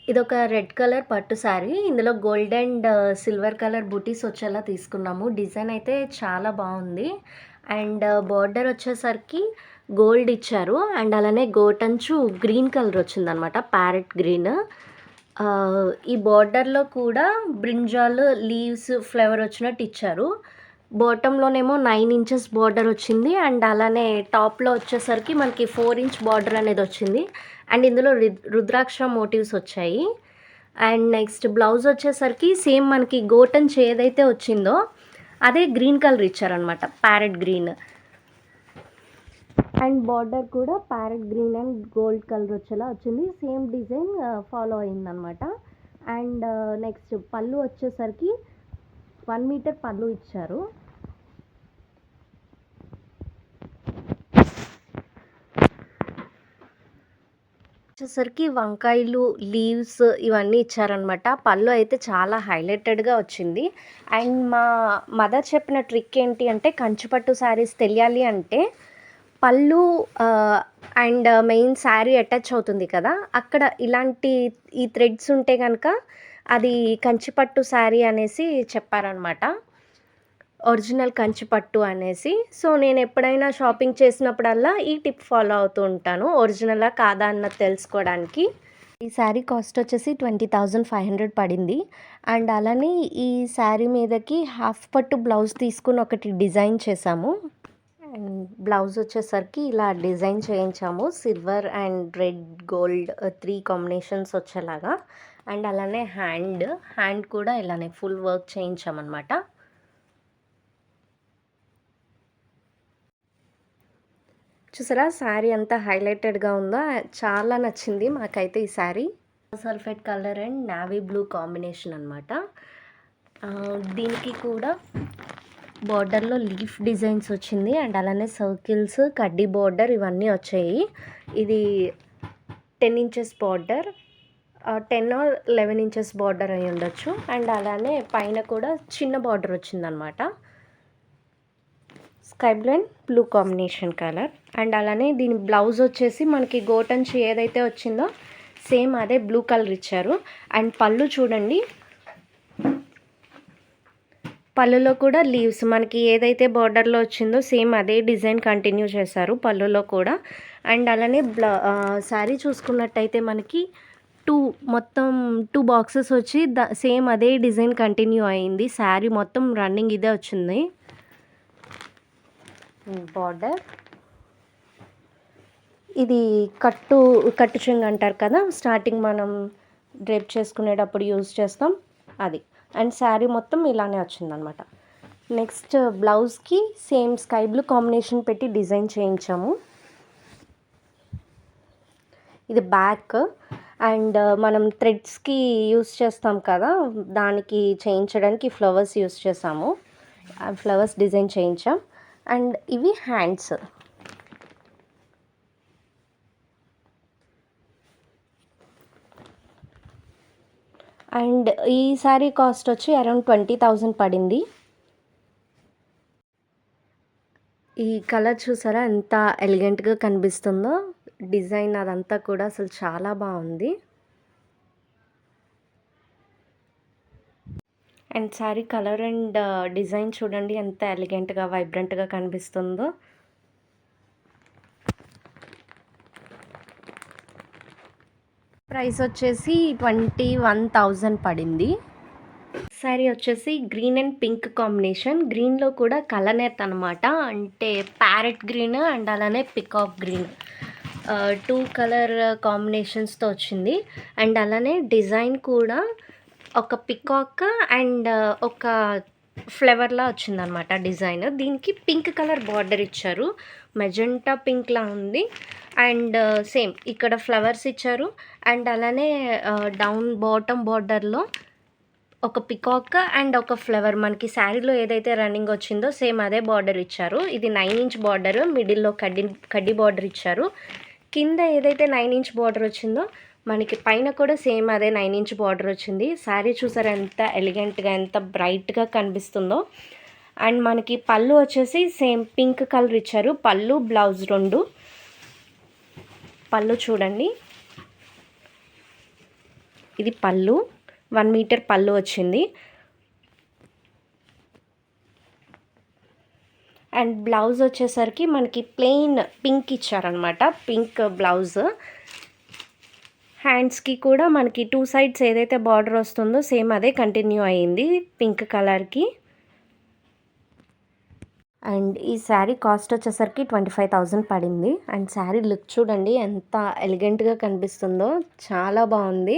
ఇదొక red colour పట్టు శారీ. ఇందులో గోల్డ్ అండ్ సిల్వర్ కలర్ బూటీస్ వచ్చేలా తీసుకున్నాము. డిజైన్ అయితే చాలా బావుంది. అండ్ బోర్డర్ వచ్చేసరికి గోల్డ్ ఇచ్చారు. అండ్ అలానే గోటంచు గ్రీన్ కలర్ వచ్చిందనమాట. Parrot green. ఈ బోర్డర్‌లో కూడా బ్రింజాల్ లీవ్స్ ఫ్లవర్ వచ్చినట్టు ఇచ్చారు. బాటమ్‌లోనేమో 9 ఇంచెస్ బోర్డర్ వచ్చింది. అండ్ అలానే టాప్‌లో వచ్చేసరికి మనకి 4 ఇంచ్ బోర్డర్ అనేది వచ్చింది. అండ్ ఇందులో రుద్రాక్ష మోటివ్స్ వచ్చాయి. అండ్ నెక్స్ట్ బ్లౌజ్ వచ్చేసరికి సేమ్ మనకి గోటంచ్ ఏదైతే వచ్చిందో అదే గ్రీన్ కలర్ ఇచ్చారనమాట. Parrot green. అండ్ బార్డర్ కూడా parrot green and gold colour వచ్చేలా వచ్చింది. సేమ్ డిజైన్ ఫాలో అయిందనమాట. అండ్ నెక్స్ట్ పళ్ళు వచ్చేసరికి 1 మీటర్ పళ్ళు ఇచ్చారు. వచ్చేసరికి వంకాయలు, లీవ్స్ ఇవన్నీ ఇచ్చారనమాట. పళ్ళు అయితే చాలా హైలైటెడ్‌గా వచ్చింది. అండ్ మా మదర్ చెప్పిన ట్రిక్ ఏంటి అంటే కంచిపట్టు శారీస్ తెలియాలి అంటే పళ్ళు అండ్ మెయిన్ శారీ అటాచ్ అవుతుంది కదా! అక్కడ ఇలాంటి ఈ థ్రెడ్స్ ఉంటే గనక అది కంచిపట్టు శారీ అనేసి చెప్పారనమాట. ఒరిజినల్ కంచిపట్టు అనేసి. సో, నేనెప్పుడైనా షాపింగ్ చేసినప్పుడల్లా ఈ టిప్ ఫాలో అవుతూ ఉంటాను. ఒరిజినలా కాదా అన్నది తెలుసుకోవడానికి. ఈ శారీ కాస్ట్ వచ్చేసి 20,500 పడింది. అండ్ అలానే ఈ శారీ మీదకి హాఫ్ పట్టు బ్లౌజ్ తీసుకొని ఒకటి డిజైన్ చేశాము. అండ్ బ్లౌజ్ వచ్చేసరికి ఇలా డిజైన్ చేయించాము. Silver and red, gold 3 combinations వచ్చేలాగా. అండ్ అలానే హ్యాండ్ కూడా ఇలానే ఫుల్ వర్క్ చేయించామనమాట. చూసారా శారీ ఎంత హైలైటెడ్‌గా ఉందో. చాలా నచ్చింది మాకైతే ఈ sari. Sulphate colour and navy blue combination అనమాట. దీనికి కూడా బార్డర్‌లో లీఫ్ డిజైన్స్ వచ్చింది. అండ్ అలానే సర్కిల్స్, కడ్డీ బార్డర్ ఇవన్నీ వచ్చాయి. ఇది 10 inches border. 10 or 11 inches border అయి ఉండొచ్చు. అండ్ అలానే పైన కూడా చిన్న బార్డర్ వచ్చిందనమాట. Sky blue and blue combination colour. And అలానే దీని బ్లౌజ్ వచ్చేసి మనకి గోటంచి ఏదైతే వచ్చిందో సేమ్ అదే బ్లూ కలర్ ఇచ్చారు. అండ్ పళ్ళు చూడండి, పళ్ళులో కూడా లీవ్స్ మనకి ఏదైతే బార్డర్లో వచ్చిందో సేమ్ అదే డిజైన్ కంటిన్యూ చేశారు పళ్ళులో కూడా. అండ్ అలానే శారీ చూసుకున్నట్టయితే మనకి మొత్తం 2 బాక్సెస్ వచ్చి సేమ్ అదే డిజైన్ కంటిన్యూ అయింది. శారీ మొత్తం రన్నింగ్ ఇదే వచ్చింది. బార్డర్ ఇది కట్టు చెంగు అంటారు కదా, స్టార్టింగ్ మనం డ్రేప్ చేసుకునేటప్పుడు యూజ్ చేస్తాం అది. అండ్ శారీ మొత్తం ఇలానే వచ్చిందనమాట. నెక్స్ట్ బ్లౌజ్కి సేమ్ స్కై బ్లూ కాంబినేషన్ పెట్టి డిజైన్ చేయించాము. ఇది బ్యాక్. అండ్ మనం థ్రెడ్స్కి యూస్ చేస్తాం కదా, దానికి చేయించడానికి ఫ్లవర్స్ యూస్ చేసాము. ఫ్లవర్స్ డిజైన్ చేయించాం. అండ్ ఇవి హ్యాండ్స్. అండ్ ఈ శారీ కాస్ట్ వచ్చి అరౌండ్ 20,000 పడింది. ఈ కలర్ చూసారా ఎంత ఎలిగెంట్గా కనిపిస్తుందో. డిజైన్ అదంతా కూడా అసలు చాలా బాగుంది. And sari colour and design చూడండి ఎంత ఎలిగెంట్గా వైబ్రెంట్గా కనిపిస్తుందో. ప్రైస్ వచ్చేసి 21,000 పడింది. శారీ వచ్చేసి గ్రీన్ అండ్ పింక్ కాంబినేషన్. గ్రీన్లో కూడా కలనేత్ అనమాట, అంటే ప్యారెట్ గ్రీన్ అండ్ అలానే పికాక్ గ్రీన్ 2 కలర్ కాంబినేషన్స్తో వచ్చింది. అండ్ అలానే డిజైన్ కూడా ఒక పికాక్ అండ్ ఒక ఫ్లవర్లా వచ్చిందనమాట డిజైన్. దీనికి పింక్ కలర్ బార్డర్ ఇచ్చారు, మెజెంటా పింక్లా ఉంది. అండ్ సేమ్ ఇక్కడ ఫ్లవర్స్ ఇచ్చారు. అండ్ అలానే డౌన్ బాటమ్ బార్డర్లో ఒక పికాక్ అండ్ ఒక ఫ్లవర్ మనకి శారీలో ఏదైతే రన్నింగ్ వచ్చిందో సేమ్ అదే బార్డర్ ఇచ్చారు. ఇది 9 ఇంచ్ బార్డర్, మిడిల్లో కడ్డీ బార్డర్ ఇచ్చారు. కింద ఏదైతే 9 ఇంచ్ బార్డర్ వచ్చిందో మనకి పైన కూడా సేమ్ అదే 9 ఇంచ్ బార్డర్ వచ్చింది. శారీ చూసారా ఎంత ఎలిగెంట్గా ఎంత బ్రైట్గా కనిపిస్తుందో. అండ్ మనకి పళ్ళు వచ్చేసి సేమ్ పింక్ కలర్ ఇచ్చారు. పళ్ళు బ్లౌజ్ 2. పళ్ళు చూడండి ఇది పళ్ళు, 1 మీటర్ పళ్ళు వచ్చింది. అండ్ బ్లౌజ్ వచ్చేసరికి మనకి ప్లెయిన్ పింక్ ఇచ్చారనమాట, పింక్ బ్లౌజ్. హ్యాండ్స్కి కూడా మనకి 2 సైడ్స్ ఏదైతే బార్డర్ వస్తుందో సేమ్ అదే కంటిన్యూ అయ్యింది పింక్ కలర్కి. అండ్ ఈ శారీ కాస్ట్ వచ్చేసరికి 25,000 పడింది. అండ్ శారీ లుక్ చూడండి ఎంత ఎలిగెంట్గా కనిపిస్తుందో, చాలా బాగుంది.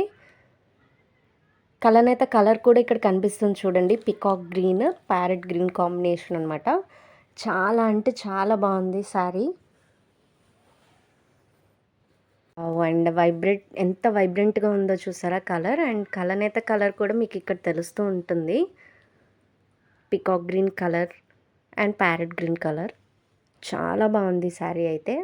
కలనేత కలర్ కూడా ఇక్కడ కనిపిస్తుంది చూడండి, peacock green parrot green combination అనమాట. చాలా అంటే చాలా బాగుంది శారీ. అండ్ ఎంత వైబ్రెంట్గా ఉందో చూసారా కలర్. అండ్ కలనేత కలర్ కూడా మీకు ఇక్కడ తెలుస్తూ ఉంటుంది, peacock green colour and parrot green colour. చాలా బాగుంది శారీ అయితే.